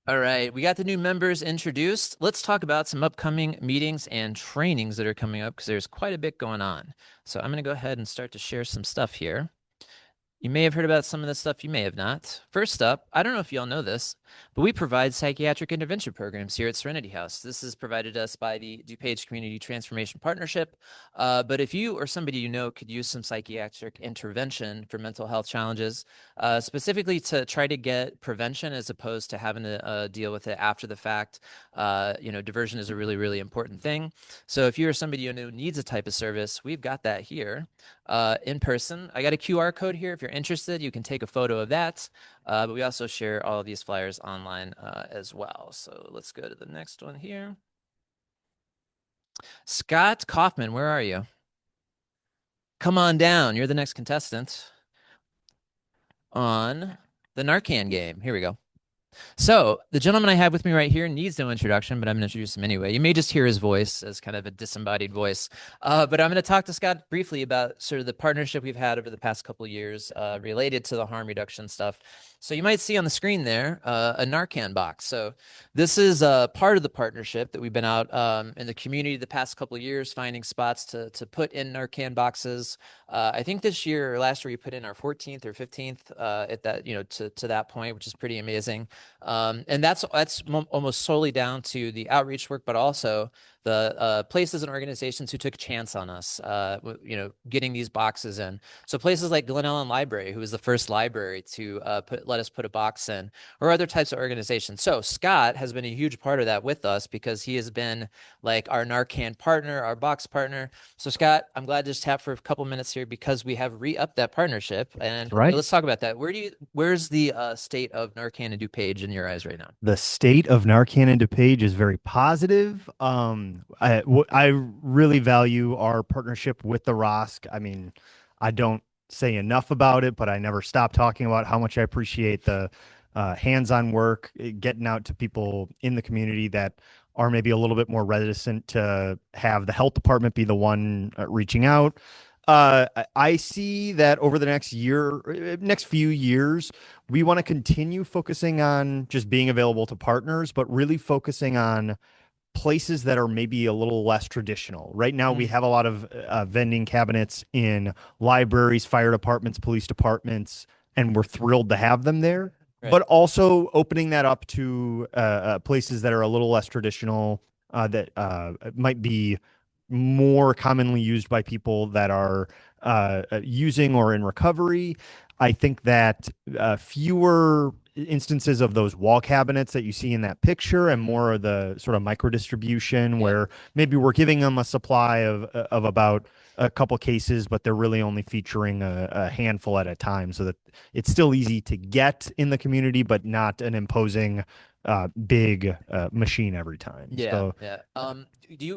All right, we got the new members introduced. Let's talk about some upcoming meetings and trainings that are coming up because there's quite a bit going on. So I'm going to go ahead and start to share some stuff here. You may have heard about some of this stuff, you may have not. First up, I don't know if y'all know this, but we provide psychiatric intervention programs here at Serenity House. This is provided us by the DuPage Community Transformation Partnership. But if you or somebody you know could use some psychiatric intervention for mental health challenges, specifically to try to get prevention as opposed to having to deal with it after the fact, diversion is a really, really important thing. So if you're somebody you know needs a type of service, we've got that here in person. I got a QR code here. If you're interested, you can take a photo of that. But we also share all of these flyers online as well. So let's go to the next one here. Scott Kaufman, where are you? Come on down. You're the next contestant on the Narcan game. Here we go. So, the gentleman I have with me right here needs no introduction, but I'm going to introduce him anyway. You may just hear his voice as kind of a disembodied voice. But I'm going to talk to Scott briefly about sort of the partnership we've had over the past couple of years related to the harm reduction stuff. So, you might see on the screen there a Narcan box. So, this is part of the partnership that we've been out in the community the past couple of years, finding spots to put in Narcan boxes. I think this year or last year we put in our 14th or 15th at that, to that point, which is pretty amazing. And that's almost solely down to the outreach work, but also the places and organizations who took a chance on us, getting these boxes in. So places like Glen Ellen Library, who was the first library to let us put a box in, or other types of organizations. So Scott has been a huge part of that with us because he has been like our Narcan partner, our box partner. So Scott, I'm glad to just tap for a couple minutes here because we have re-upped that partnership, and Right. let's talk about that. Where's the state of Narcan and DuPage in your eyes right now? The state of Narcan and DuPage is very positive. I really value our partnership with the ROSC. I mean, I don't say enough about it, but I never stop talking about how much I appreciate the hands-on work, getting out to people in the community that are maybe a little bit more reticent to have the health department be the one reaching out. I see that over the next few years, we want to continue focusing on just being available to partners, but really focusing on places that are maybe a little less traditional. Right now, we Mm, have a lot of vending cabinets in libraries, fire departments, police departments, and we're thrilled to have them there. right. But also opening that up to places that are a little less traditional, that might be more commonly used by people that are using or in recovery. I think that fewer instances of those wall cabinets that you see in that picture and more of the sort of micro distribution Yeah. where maybe we're giving them a supply of about a couple cases, but they're really only featuring a handful at a time so that it's still easy to get in the community, but not an imposing big machine every time. Yeah, So yeah.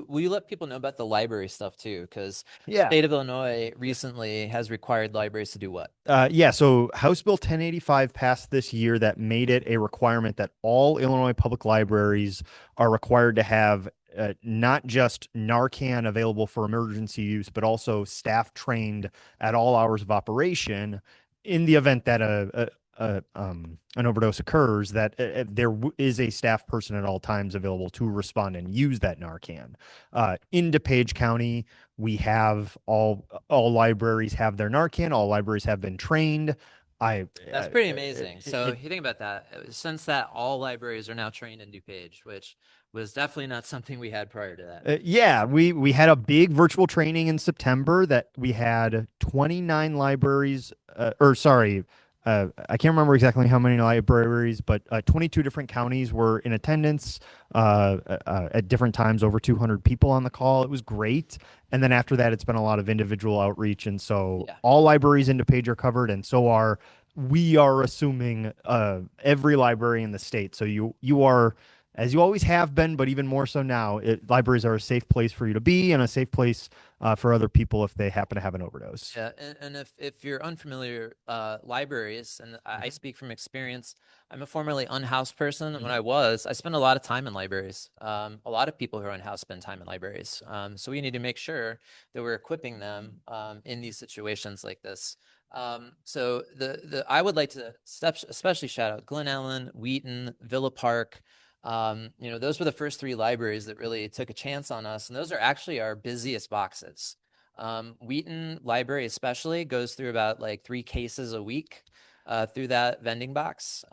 Will you let people know about the library stuff too? Because yeah. state of Illinois recently has required libraries to do what? Yeah, so House Bill 1085 passed this year that made it a requirement that all Illinois public libraries are required to have not just Narcan available for emergency use, but also staff trained at all hours of operation in the event that an overdose occurs, that is a staff person at all times available to respond and use that Narcan. In DuPage County, we have all libraries have their Narcan. All libraries have been trained. I That's pretty amazing. So it if you think about that, since that all libraries are now trained in DuPage, which was definitely not something we had prior to that. Yeah, we had a big virtual training in September that we had 29 libraries, or sorry, I can't remember exactly how many libraries, but 22 different counties were in attendance at different times, over 200 people on the call. It was great. And then after that, it's been a lot of individual outreach. And so Yeah. all libraries in DuPage are covered, and we are assuming every library in the state. So you are, as you always have been, but even more so now, libraries are a safe place for you to be and a safe place for other people if they happen to have an overdose. Yeah, and if you're unfamiliar, libraries, and I Mhm. speak from experience, I'm a formerly unhoused person. When Mhm. I spent a lot of time in libraries. A lot of people who are unhoused spend time in libraries. So we need to make sure that we're equipping them in these situations like this. So the I would like to especially shout out Glen Ellen, Wheaton, Villa Park. Those were the first three libraries that really took a chance on us, and those are actually our busiest boxes. Wheaton Library especially goes through about like 3 cases a week through that vending box.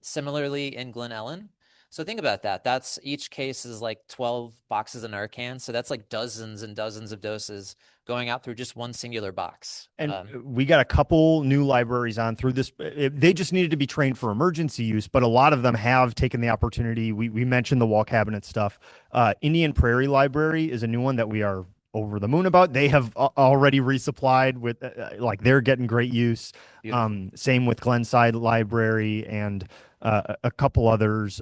Similarly in Glen Ellen. So think about that. That's each case is like 12 boxes of Narcan. So that's like dozens and dozens of doses going out through just one singular box. And we got a couple new libraries on through this. They just needed to be trained for emergency use, but a lot of them have taken the opportunity. We mentioned the wall cabinet stuff. Indian Prairie Library is a new one that we are over the moon about. They have already resupplied with like they're getting great use. Same with Glenside Library and a couple others.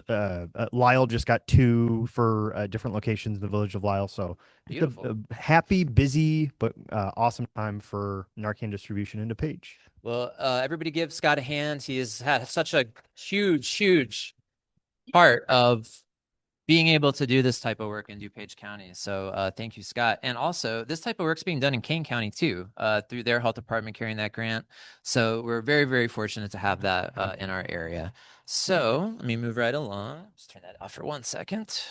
Lyle just got 2 for different locations in the village of Lyle. So Beautiful. a happy, busy, but awesome time for Narcan distribution into DuPage. Well, everybody give Scott a hand. He has had such a huge, huge part of being able to do this type of work in DuPage County. So thank you, Scott. And also, this type of work's being done in Kane County too, through their health department carrying that grant. So we're very, very fortunate to have that in our area. So let me move right along. Just turn that off for 1 second.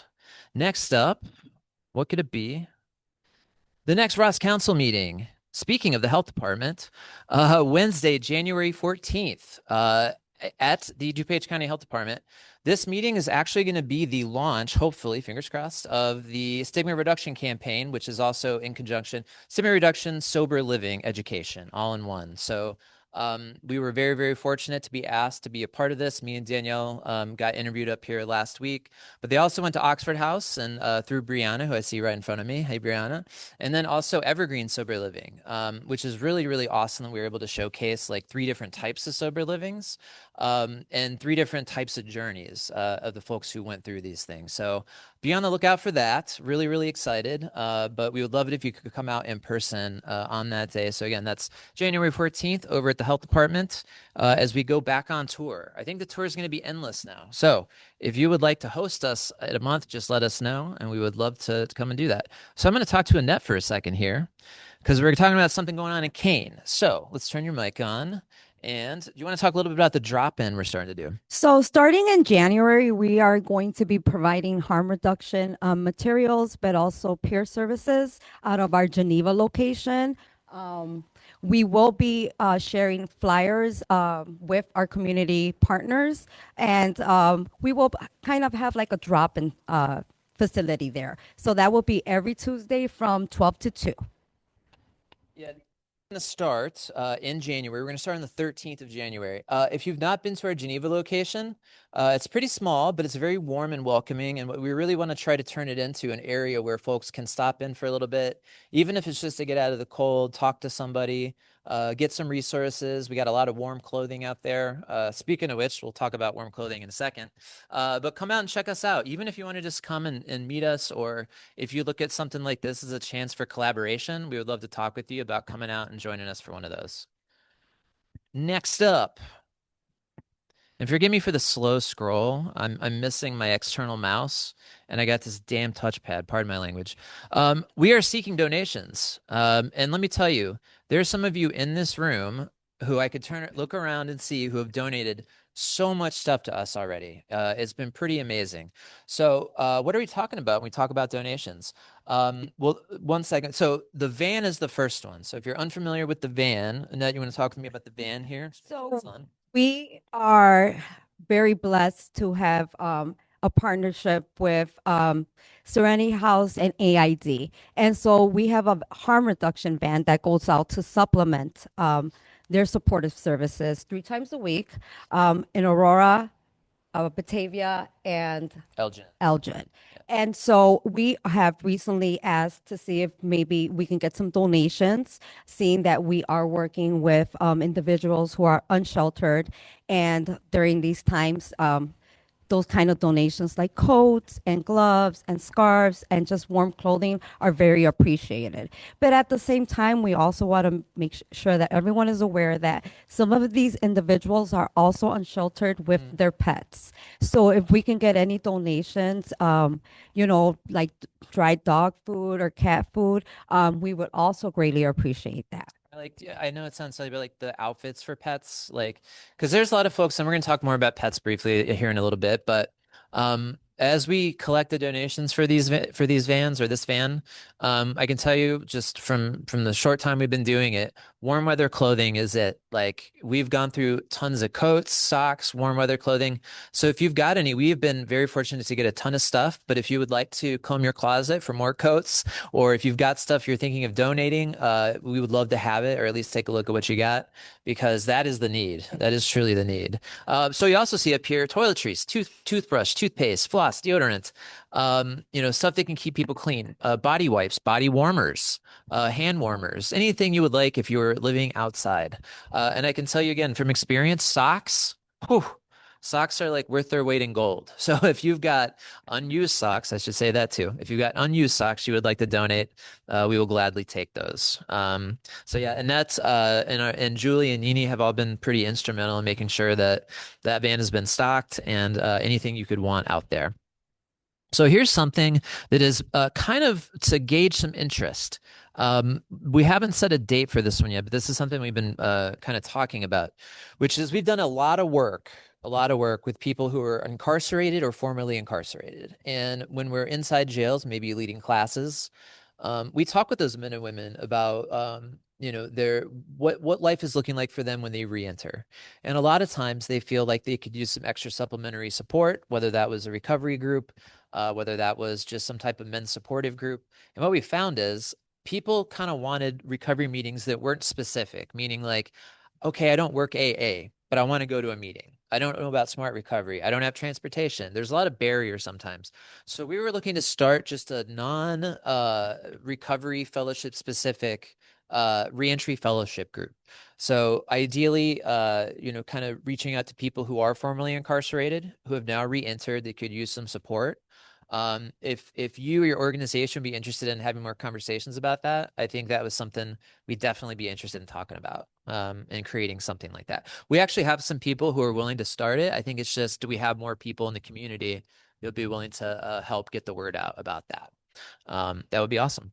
Next up, what could it be? The next ROS Council meeting. Speaking of the health department, Wednesday, January 14th, at the DuPage County Health Department. This meeting is actually going to be the launch, hopefully, fingers crossed, of the stigma reduction campaign, which is also in conjunction, stigma reduction, sober living education, all in one. So we were very, very fortunate to be asked to be a part of this. Me and Danielle got interviewed up here last week, but they also went to Oxford House and through Brianna, who I see right in front of me. Hey, Brianna. And then also Evergreen Sober Living, which is really, really awesome that we were able to showcase like 3 different types of sober livings and 3 different types of journeys of the folks who went through these things. So be on the lookout for that. Really, really excited. But we would love it if you could come out in person on that day. So again, that's January 14th over at the health department as we go back on tour. I think the tour is going to be endless now. So if you would like to host us at a month, just let us know, and we would love to come and do that. So I'm going to talk to Annette for a second here because we're talking about something going on in Kane. So let's turn your mic on. And do you want to talk a little bit about the drop-in we're starting to do? So starting in January, we are going to be providing harm reduction materials, but also peer services out of our Geneva location. We will be sharing flyers with our community partners, and we will kind of have like a drop-in facility there. So that will be every Tuesday from 12 to 2. Yeah, going to start in January. We're going to start on the 13th of January. If you've not been to our Geneva location, it's pretty small, but it's very warm and welcoming. And what we really want to try to turn it into an area where folks can stop in for a little bit, even if it's just to get out of the cold, talk to somebody, get some resources. We got a lot of warm clothing out there. Speaking of which, we'll talk about warm clothing in a second. But come out and check us out. Even if you want to just come and meet us, or if you look at something like this as a chance for collaboration, we would love to talk with you about coming out and joining us for one of those. Next up, and forgive me for the slow scroll. I'm missing my external mouse, and I got this damn touchpad. Pardon my language. We are seeking donations, and let me tell you, there's some of you in this room who I could look around and see who have donated so much stuff to us already. It's been pretty amazing. So what are we talking about when we talk about donations? Well, 1 second. So the van is the first one. So if you're unfamiliar with the van, Annette, you want to talk to me about the van here? So we are very blessed to have a partnership with Serenity House and AID. And so we have a harm reduction van that goes out to supplement their supportive services 3 times a week in Aurora, Batavia, and Elgin. And so we have recently asked to see if maybe we can get some donations, seeing that we are working with individuals who are unsheltered. And during these times, those kind of donations like coats and gloves and scarves and just warm clothing are very appreciated. But at the same time, we also want to make sure that everyone is aware that some of these individuals are also unsheltered with their pets. So if we can get any donations, like dried dog food or cat food, we would also greatly appreciate that. Like, yeah, I know it sounds silly, but like the outfits for pets, like, because there's a lot of folks, and we're going to talk more about pets briefly here in a little bit, but as we collect the donations for these vans or this van, I can tell you just from the short time we've been doing it, warm weather clothing is it. Like, we've gone through tons of coats, socks, warm weather clothing. So if you've got any, we've been very fortunate to get a ton of stuff, but if you would like to comb your closet for more coats, or if you've got stuff you're thinking of donating, we would love to have it, or at least take a look at what you got, because that is the need. That is truly the need. So you also see up here toiletries, toothbrush, toothpaste, floss, deodorant, stuff that can keep people clean, body wipes, body warmers, hand warmers, anything you would like if you were living outside. And I can tell you again from experience, socks. Whew, socks are like worth their weight in gold. So if you've got unused socks, I should say that too. If you've got unused socks you would like to donate, we will gladly take those. So yeah, and that's and Julie and Nini have all been pretty instrumental in making sure that that van has been stocked and anything you could want out there. So here's something that is kind of to gauge some interest. We haven't set a date for this one yet, but this is something we've been kind of talking about, which is we've done a lot of work with people who are incarcerated or formerly incarcerated. And when we're inside jails, maybe leading classes, we talk with those men and women about their what life is looking like for them when they re-enter. And a lot of times they feel like they could use some extra supplementary support, whether that was a recovery group, whether that was just some type of men's supportive group. And what we found is people kind of wanted recovery meetings that weren't specific, meaning like, okay, I don't work AA, but I want to go to a meeting. I don't know about smart recovery. I don't have transportation. There's a lot of barriers sometimes. So we were looking to start just a non recovery fellowship specific reentry fellowship group. So ideally, kind of reaching out to people who are formerly incarcerated, who have now re-entered, that could use some support. If you or your organization would be interested in having more conversations about that, I think that was something we'd definitely be interested in talking about, and creating something like that. We actually have some people who are willing to start it. I think it's just, do we have more people in the community that'll be willing to help get the word out about that? That would be awesome.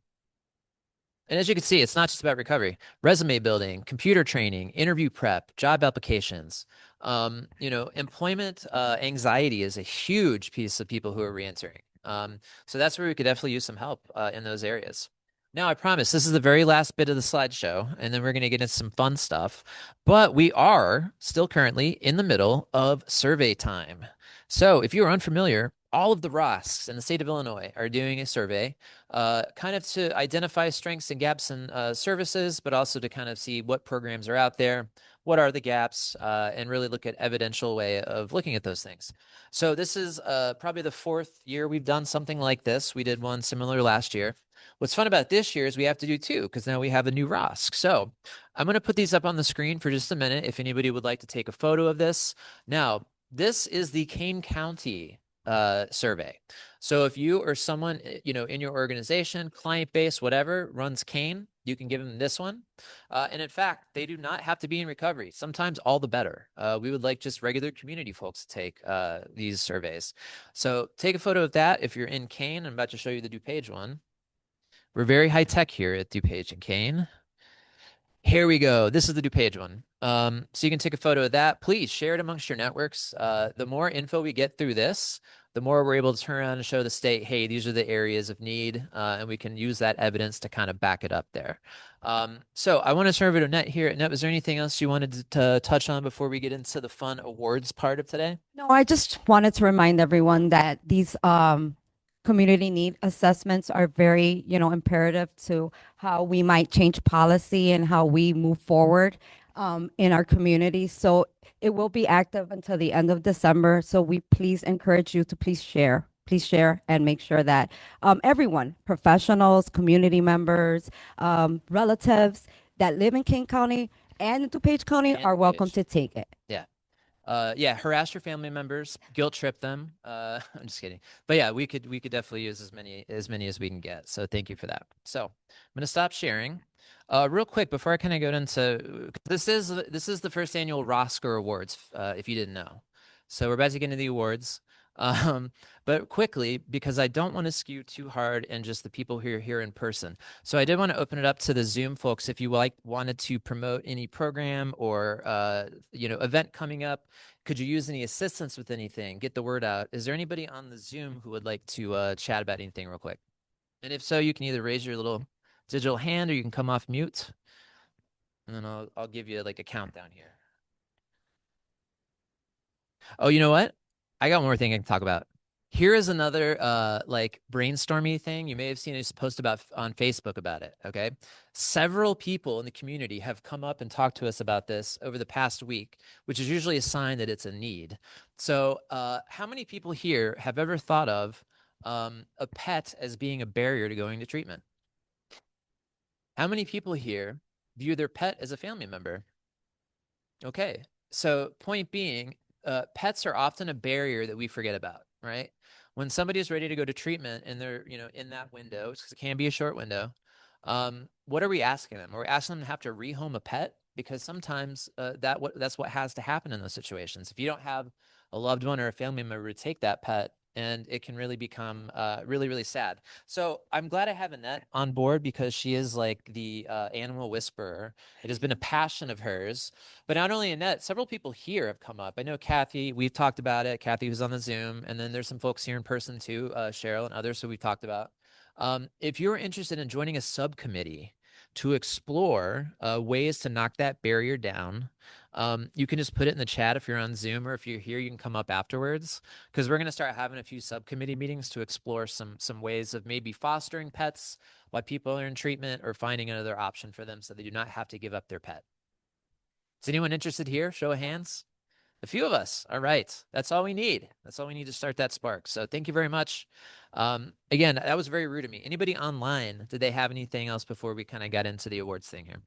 And as you can see, it's not just about recovery, resume building, computer training, interview prep, job applications. Employment anxiety is a huge piece of people who are reentering. So that's where we could definitely use some help in those areas. Now, I promise this is the very last bit of the slideshow, and then we're going to get into some fun stuff. But we are still currently in the middle of survey time. So if you are unfamiliar, all of the ROSCs in the state of Illinois are doing a survey, kind of to identify strengths and gaps in services, but also to kind of see what programs are out there, what are the gaps, and really look at evidential way of looking at those things. So this is probably the fourth year we've done something like this. We did one similar last year. What's fun about this year is we have to do two, because now we have a new ROSC. So I'm going to put these up on the screen for just a minute if anybody would like to take a photo of this. Now, this is the Kane County survey. So if you or someone, in your organization, client base, whatever, runs Kane, you can give them this one. And in fact, they do not have to be in recovery. Sometimes all the better. We would like just regular community folks to take these surveys. So take a photo of that if you're in Kane. I'm about to show you the DuPage one. We're very high tech here at DuPage and Kane. Here we go. This is the DuPage one. So you can take a photo of that. Please share it amongst your networks. The more info we get through this, the more we're able to turn around and show the state, hey, these are the areas of need, and we can use that evidence to kind of back it up there. So I want to turn over to Annette here. Annette, was there anything else you wanted to touch on before we get into the fun awards part of today? No, I just wanted to remind everyone that these community need assessments are very, imperative to how we might change policy and how we move forward in our community. So it will be active until the end of December. So we please encourage you to please share and make sure that everyone, professionals, community members, relatives that live in King County and DuPage County And are welcome DuPage. to take it. Yeah, harass your family members, guilt trip them. I'm just kidding. But yeah, we could definitely use as many as we can get. So thank you for that. So I'm gonna stop sharing. Real quick before I kind of go into, this is the first annual ROSCar Awards, if you didn't know. So we're about to get into the awards. Um, but quickly, because I don't want to skew too hard and just the people who are here in person. So I did want to open it up to the Zoom folks. If you wanted to promote any program or event coming up, could you use any assistance with anything? Get the word out. Is there anybody on the Zoom who would like to chat about anything real quick? And if so, you can either raise your little digital hand or you can come off mute. And then I'll give you like a countdown here. Oh, you know what? I got one more thing I can talk about. Here is another like brainstormy thing. You may have seen a post about on Facebook about it. Okay. Several people in the community have come up and talked to us about this over the past week, which is usually a sign that it's a need. So how many people here have ever thought of a pet as being a barrier to going to treatment? How many people here view their pet as a family member? Okay. So point being, pets are often a barrier that we forget about, right? When somebody is ready to go to treatment and they're, in that window, because it can be a short window, what are we asking them? Are we asking them to have to rehome a pet? Because sometimes that's what has to happen in those situations. If you don't have a loved one or a family member to take that pet, and it can really become really, really sad. So I'm glad I have Annette on board because she is like the animal whisperer. It has been a passion of hers. But not only Annette, several people here have come up. I know Kathy, we've talked about it. Kathy who's on the Zoom, and then there's some folks here in person too, Cheryl and others who we've talked about. If you're interested in joining a subcommittee to explore ways to knock that barrier down, you can just put it in the chat if you're on Zoom, or if you're here, you can come up afterwards, because we're going to start having a few subcommittee meetings to explore some ways of maybe fostering pets while people are in treatment, or finding another option for them so they do not have to give up their pet. Is anyone interested here? Show of hands. A few of us. All right. That's all we need. That's all we need to start that spark. So thank you very much. Again, that was very rude of me. Anybody online, did they have anything else before we kind of got into the awards thing here?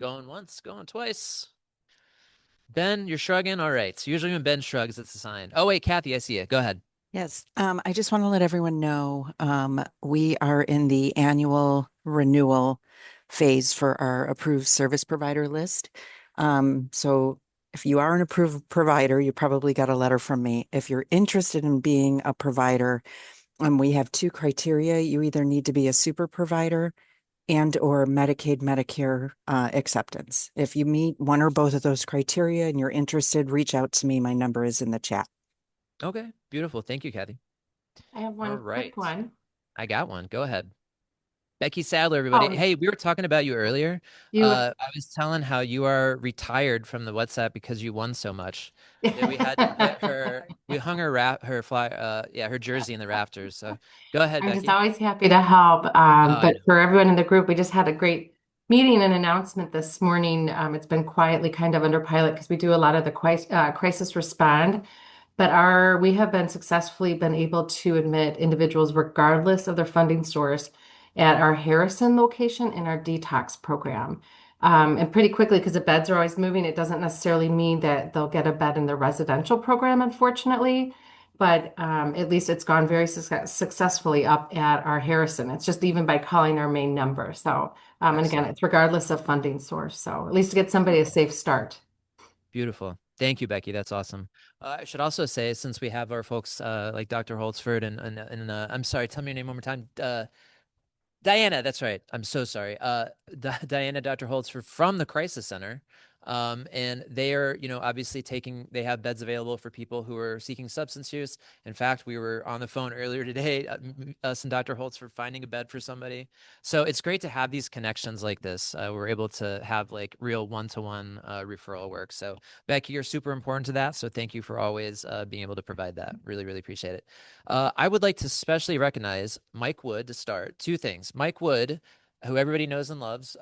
Going once, going twice. Ben, you're shrugging? All right. So usually when Ben shrugs, it's a sign. Oh, wait, Kathy, I see it. Go ahead. Yes, I just want to let everyone know we are in the annual renewal phase for our approved service provider list. So if you are an approved provider, you probably got a letter from me. If you're interested in being a provider, we have two criteria. You either need to be a super provider and or Medicaid, Medicare acceptance. If you meet one or both of those criteria and you're interested, reach out to me. My number is in the chat. Okay, beautiful. Thank you, Kathy. I have one quick one. I got one. Go ahead. Becky Sadler, everybody. Hey, we were talking about you earlier. I was telling how you are retired from the WhatsApp because you won so much. That we had to get her. We hung her jersey in the rafters. So go ahead, I'm Becky. just always happy to help. But for everyone in the group, we just had a great meeting and announcement this morning. It's been quietly kind of under pilot because we do a lot of the crisis respond. But we have been successfully been able to admit individuals regardless of their funding source at our Harrison location in our detox program. And pretty quickly, because the beds are always moving, it doesn't necessarily mean that they'll get a bed in the residential program, unfortunately. But at least it's gone very successfully up at our Harrison. It's just even by calling our main number. So, and again, it's regardless of funding source. So at least to get somebody a safe start. Beautiful. Thank you, Becky. That's awesome. I should also say, since we have our folks like Dr. Holtzford and I'm sorry, tell me your name one more time. Diana, that's right. I'm so sorry. Diana, Dr. Holtzford from the Crisis Center. And they are, obviously they have beds available for people who are seeking substance use. In fact, we were on the phone earlier today, us and Dr. Holtzford finding a bed for somebody. So it's great to have these connections like this. We're able to have like real one-to-one referral work. So Becky, you're super important to that. So thank you for always being able to provide that. Really, really appreciate it. I would like to especially recognize Mike Wood to start. Two things. Mike Wood, who everybody knows and loves,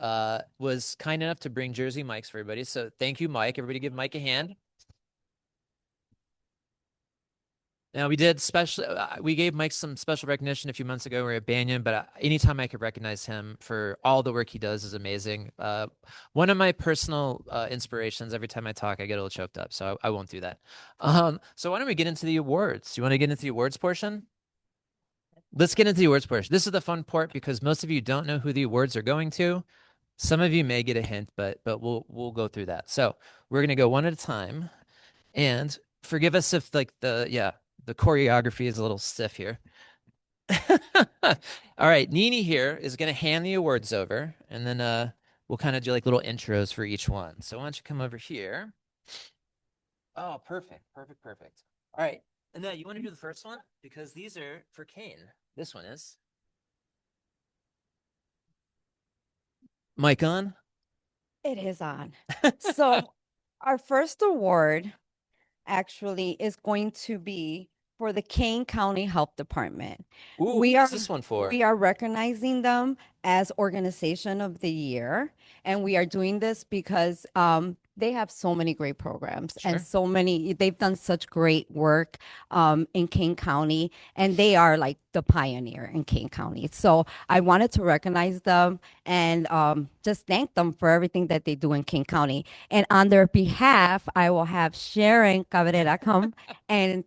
was kind enough to bring Jersey mics for everybody. So thank you, Mike. Everybody give Mike a hand. Now, we gave Mike some special recognition a few months ago. We were at Banyan, but anytime I could recognize him for all the work he does is amazing. One of my personal inspirations, every time I talk, I get a little choked up, so I won't do that. So why don't we get into the awards? You want to get into the awards portion? Let's get into the awards portion. This is the fun part because most of you don't know who the awards are going to. Some of you may get a hint, but we'll go through that. So we're going to go one at a time. And forgive us if like the choreography is a little stiff here. All right, Nini here is going to hand the awards over, and then we'll kind of do like little intros for each one. So why don't you come over here? Oh, perfect. All right, Annette, you want to do the first one? Because these are for Kane. This one is. Mic on? It is on. So our first award actually is going to be for the Kane County Health Department. Ooh, We what's are this one for? we are recognizing them as Organization of the Year, and we are doing this because they have so many great programs and they've done such great work in Kane County, and they are like the pioneer in Kane County. So I wanted to recognize them and just thank them for everything that they do in Kane County. And on their behalf, I will have Sharon Cabrera come and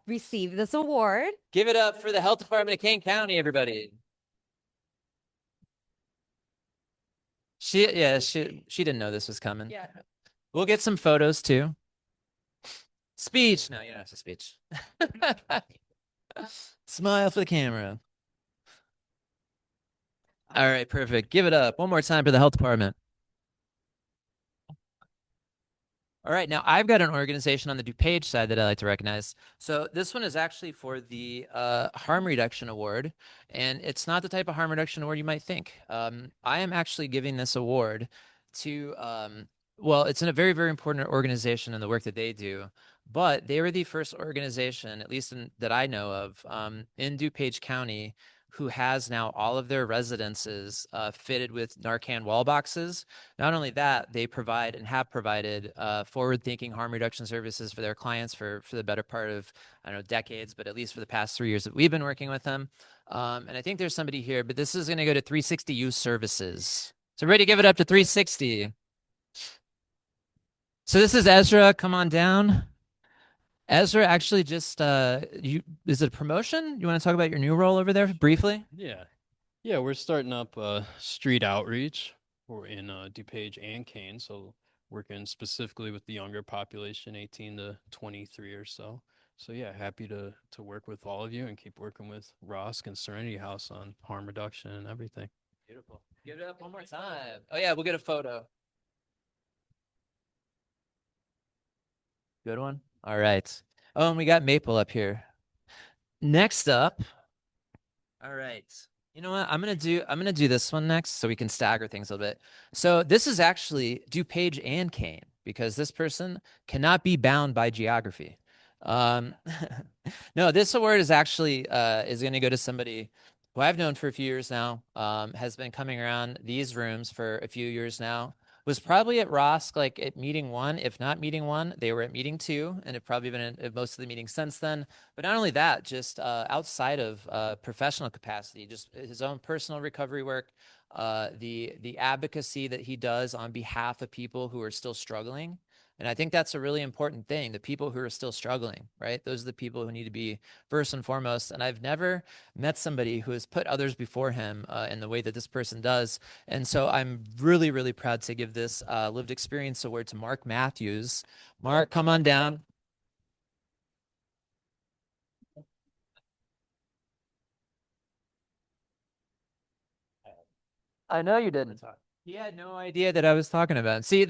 receive this award. Give it up for the Health Department of Kane County, everybody. She didn't know this was coming. Yeah. We'll get some photos too. Speech. No, you don't have to speech. Smile for the camera. All right, perfect. Give it up one more time for the Health Department. All right, now I've got an organization on the DuPage side that I like to recognize. So this one is actually for the Harm Reduction Award, and it's not the type of harm reduction award you might think. I am actually giving this award to, well, it's in a very, very important organization in the work that they do, but they were the first organization, at least that I know of, in DuPage County, who has now all of their residences fitted with Narcan wall boxes. Not only that, they provide and have provided forward-thinking harm reduction services for their clients for the better part of, I don't know, decades, but at least for the past 3 years that we've been working with them. And I think there's somebody here, but this is going to go to 360 Youth Services. So ready to give it up to 360. So this is Ezra. Come on down. Ezra, actually, just is it a promotion? You want to talk about your new role over there briefly? Yeah, we're starting up street outreach. We're in DuPage and Kane, so working specifically with the younger population, 18 to 23 or so. So yeah, happy to work with all of you and keep working with ROSC and Serenity House on harm reduction and everything. Beautiful. Give it up one more time. Oh yeah, we'll get a photo. Good one. All right. Oh, and we got Maple up here. Next up. All right. You know what? I'm gonna do this one next so we can stagger things a little bit. So this is actually DuPage and Kane because this person cannot be bound by geography. No, this award is actually is gonna go to somebody who I've known for a few years now, has been coming around these rooms for a few years now. Was probably at ROSC like at meeting 1, if not meeting 1, they were at meeting 2, and have probably been at most of the meetings since then. But not only that, just outside of professional capacity, just his own personal recovery work, the advocacy that he does on behalf of people who are still struggling. And I think that's a really important thing. The people who are still struggling, right? Those are the people who need to be first and foremost. And I've never met somebody who has put others before him in the way that this person does. And so I'm really, really proud to give this Lived Experience Award to Mark Matthews. Mark, come on down. I know you didn't. He had no idea that I was talking about. See,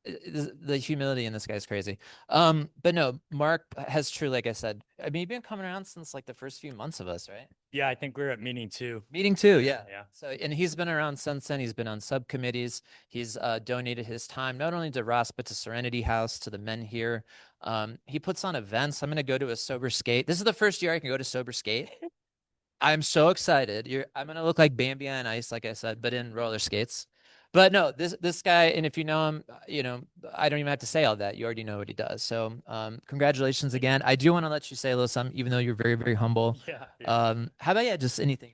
the humility in this guy's crazy. But no, Mark has true, like I said, I mean, you've been coming around since like the first few months of us, right? Yeah, I think we're at meeting 2. Meeting 2, yeah. Yeah. So, and he's been around since then. He's been on subcommittees. He's donated his time, not only to Ross, but to Serenity House, to the men here. He puts on events. I'm going to go to a sober skate. This is the first year I can go to sober skate. I'm so excited. I'm going to look like Bambi on ice, like I said, but in roller skates. But no, this guy, and if you know him, you know, I don't even have to say all that. You already know what he does. So congratulations again. I do want to let you say a little something, even though you're very, very humble. Yeah. How about just anything?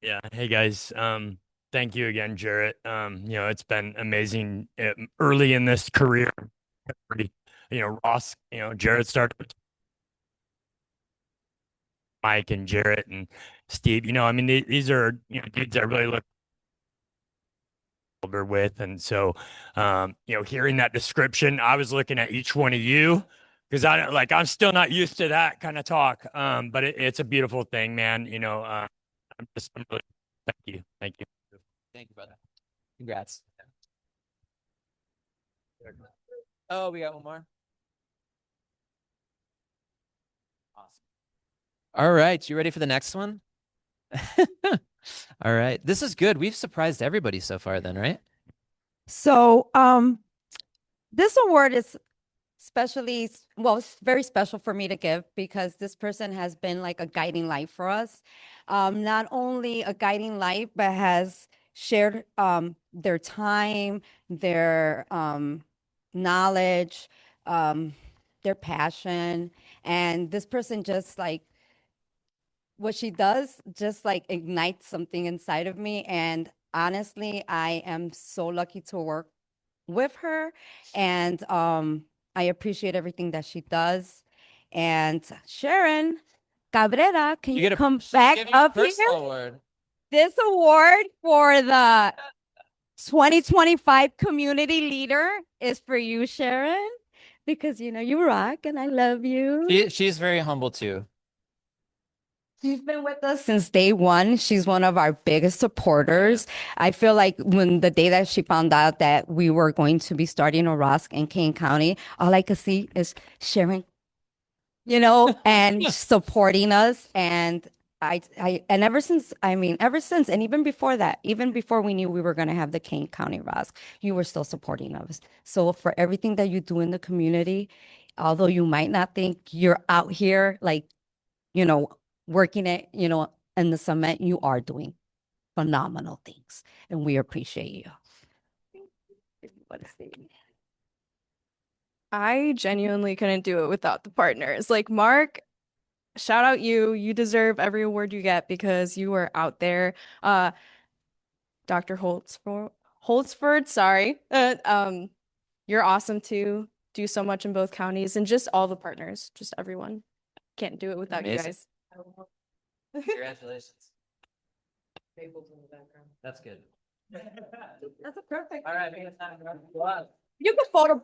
Yeah. Hey guys. Thank you again, Jarrett. You know, it's been amazing early in this career. You know, Ross, you know, Jarrett started with Mike and Jarrett and Steve. You know, I mean, these are, you know, kids that really look with. And so, you know, hearing that description, I was looking at each one of you because I'm still not used to that kind of talk. But it's a beautiful thing, man. I'm really, thank you. Thank you, brother. Congrats. Oh, we got one more. Awesome. All right, you ready for the next one? All right, this is good. We've surprised everybody so far, then, right? So, this award is it's very special for me to give because this person has been like a guiding light for us. Not only a guiding light, but has shared their time, their knowledge, their passion. And this person just like what she does just like ignites something inside of me. And honestly, I am so lucky to work with her. And I appreciate everything that she does. And Sharon Cabrera, can you come back up here? Award. This award for the 2025 Community Leader is for you, Sharon, because you rock and I love you. She's very humble too. She's been with us since day one. She's one of our biggest supporters. I feel like when the day that she found out that we were going to be starting a ROSC in Kane County, all I could see is Sharon, and supporting us. And and ever since, and even before that, even before we knew we were going to have the Kane County ROSC, you were still supporting us. So for everything that you do in the community, although you might not think you're out here, like, working it, in the summit, you are doing phenomenal things, and we appreciate you. If you want to say it. I genuinely couldn't do it without the partners. Like Mark, shout out you. You deserve every award you get because you were out there. Dr. Holtzford, sorry. You're awesome too. Do so much in both counties and just all the partners, just everyone. Can't do it without you guys. Congratulations. That's good. That's a perfect. All right, You can photo.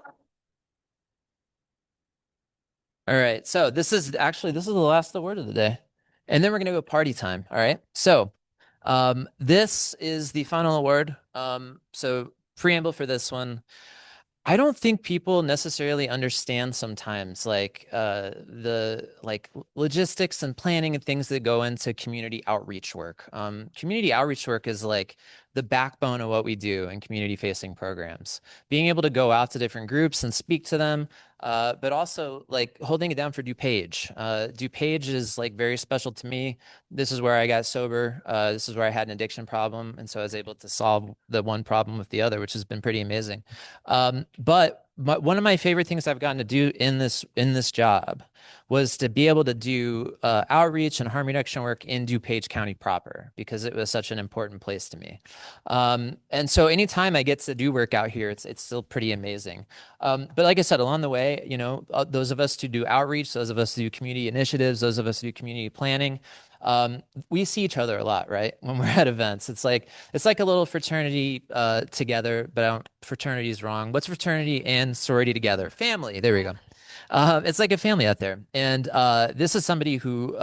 All right, so this is the last award of the day, and then we're gonna go party time. All right, so this is the final award. So preamble for this one. I don't think people necessarily understand sometimes the logistics and planning and things that go into community outreach work. Community outreach work is like the backbone of what we do in community facing programs. Being able to go out to different groups and speak to them, but also like holding it down for DuPage. DuPage is like very special to me. This is where I got sober. This is where I had an addiction problem. And so I was able to solve the one problem with the other, which has been pretty amazing. But one of my favorite things I've gotten to do in this job was to be able to do outreach and harm reduction work in DuPage County proper, because it was such an important place to me. And so anytime I get to do work out here, it's still pretty amazing. But like I said, along the way, those of us who do outreach, those of us who do community initiatives, those of us who do community planning, we see each other a lot, right? When we're at events, it's like a little fraternity together, but fraternity is wrong. What's fraternity and sorority together? Family. There we go. It's like a family out there. And this is somebody who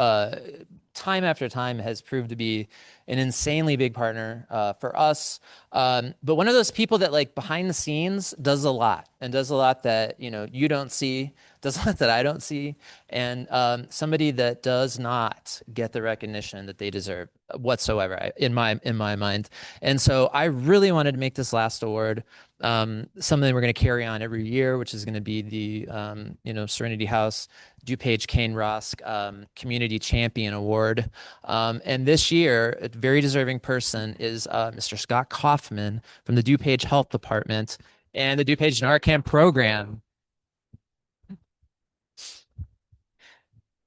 time after time has proved to be an insanely big partner for us. But one of those people that like behind the scenes does a lot that, you don't see, does a lot that I don't see. And somebody that does not get the recognition that they deserve whatsoever in my mind. And so I really wanted to make this last award something we're going to carry on every year, which is going to be the Serenity House DuPage Kane ROSC Community Champion Award. And this year, a very deserving person is Mr. Scott Kaufman from the DuPage Health Department and the DuPage Narcan program.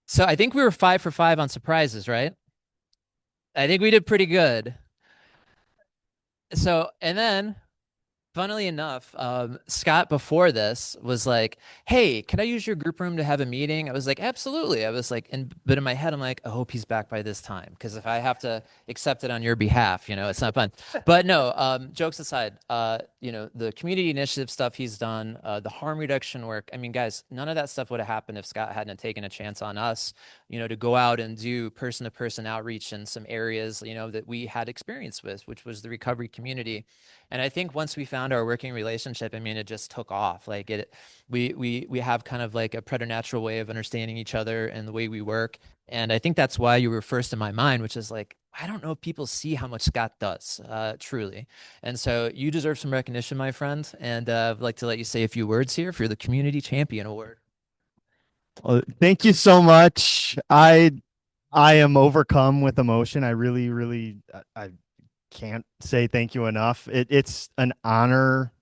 So I think we were 5 for 5 on surprises, right? I think we did pretty good. So, and then Funnily enough, Scott before this was like, "Hey, can I use your group room to have a meeting?" I was like, "Absolutely." I was like, but in my head, I'm like, "I hope he's back by this time, because if I have to accept it on your behalf, it's not fun." But no, jokes aside, the community initiative stuff he's done, the harm reduction work. I mean, guys, none of that stuff would have happened if Scott hadn't taken a chance on us, to go out and do person-to-person outreach in some areas, that we had experience with, which was the recovery community. And I think once we found our working relationship, I mean, it just took off. Like we have kind of like a preternatural way of understanding each other and the way we work. And I think that's why you were first in my mind, which is like, I don't know if people see how much Scott does, truly. And so you deserve some recognition, my friend. And I'd like to let you say a few words here for the Community Champion Award. Well, thank you so much. I am overcome with emotion. I really, really, I can't say thank you enough. It's an honor.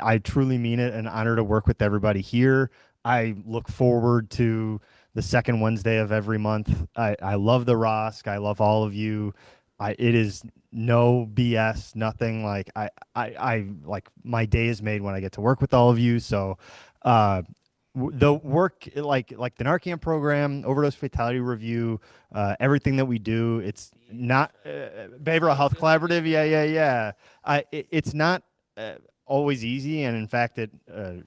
I truly mean it, an honor to work with everybody here. I look forward to the second Wednesday of every month. I love the ROSC. I love all of you. It is no BS, nothing like I like my day is made when I get to work with all of you. So, the work like the Narcan program, overdose fatality review, everything that we do, it's not behavioral health collaborative. Yeah. It's not always easy, and in fact, it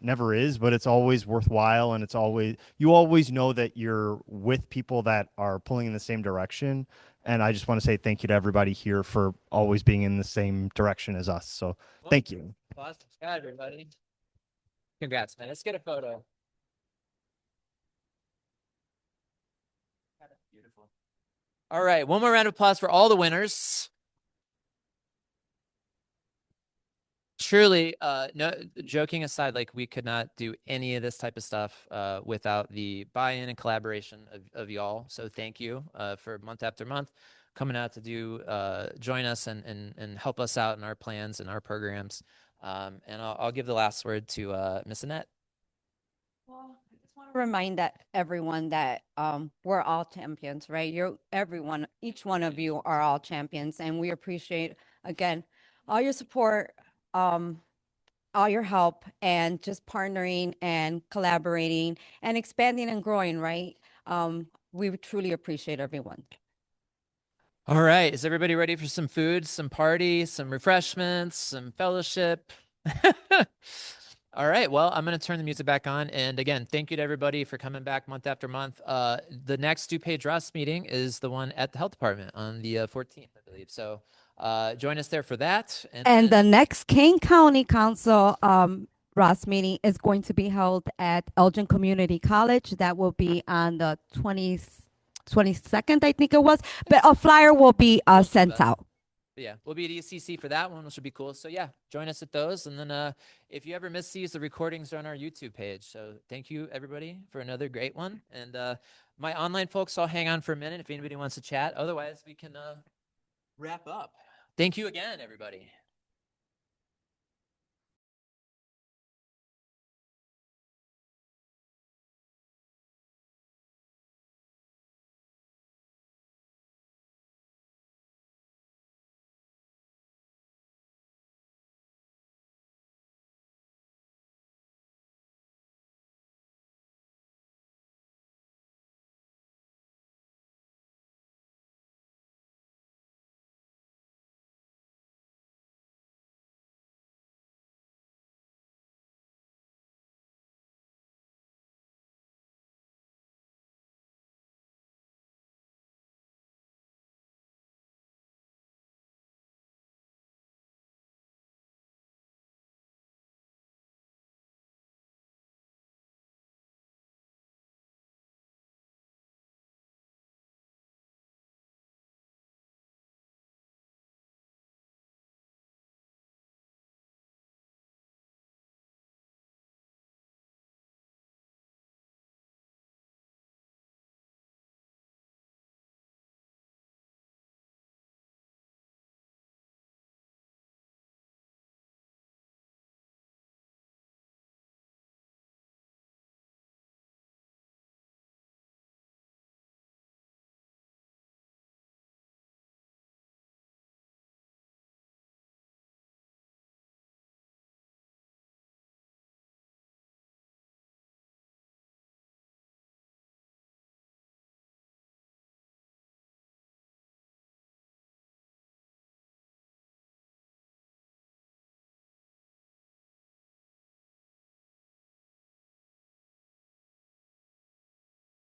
never is. But it's always worthwhile, and you always know that you're with people that are pulling in the same direction. And I just want to say thank you to everybody here for always being in the same direction as us. So thank you. Applause to Scott, everybody. Congrats, man. Let's get a photo. Beautiful. All right, one more round of applause for all the winners. Truly, no, joking aside, like we could not do any of this type of stuff without the buy-in and collaboration of y'all. So thank you for month after month coming out to join us and help us out in our plans and our programs. And I'll give the last word to Miss Annette. Well, I just want to remind everyone that we're all champions, right? Each one of you are all champions, and we appreciate, again, all your support, all your help, and just partnering and collaborating and expanding and growing, right? We truly appreciate everyone. All right, is everybody ready for some food, some party, some refreshments, some fellowship? All right, well, I'm going to turn the music back on. And again, thank you to everybody for coming back month after month. The next DuPage ROSC meeting is the one at the health department on the 14th, I believe. So join us there for that. And the next Kane County Council ROSC meeting is going to be held at Elgin Community College. That will be on the 22nd, I think it was. But a flyer will be sent out. But yeah, we'll be at ECC for that one, which will be cool. So yeah, join us at those. And then if you ever miss these, the recordings are on our YouTube page. So thank you, everybody, for another great one. And my online folks, I'll hang on for a minute if anybody wants to chat. Otherwise, we can wrap up. Thank you again, everybody.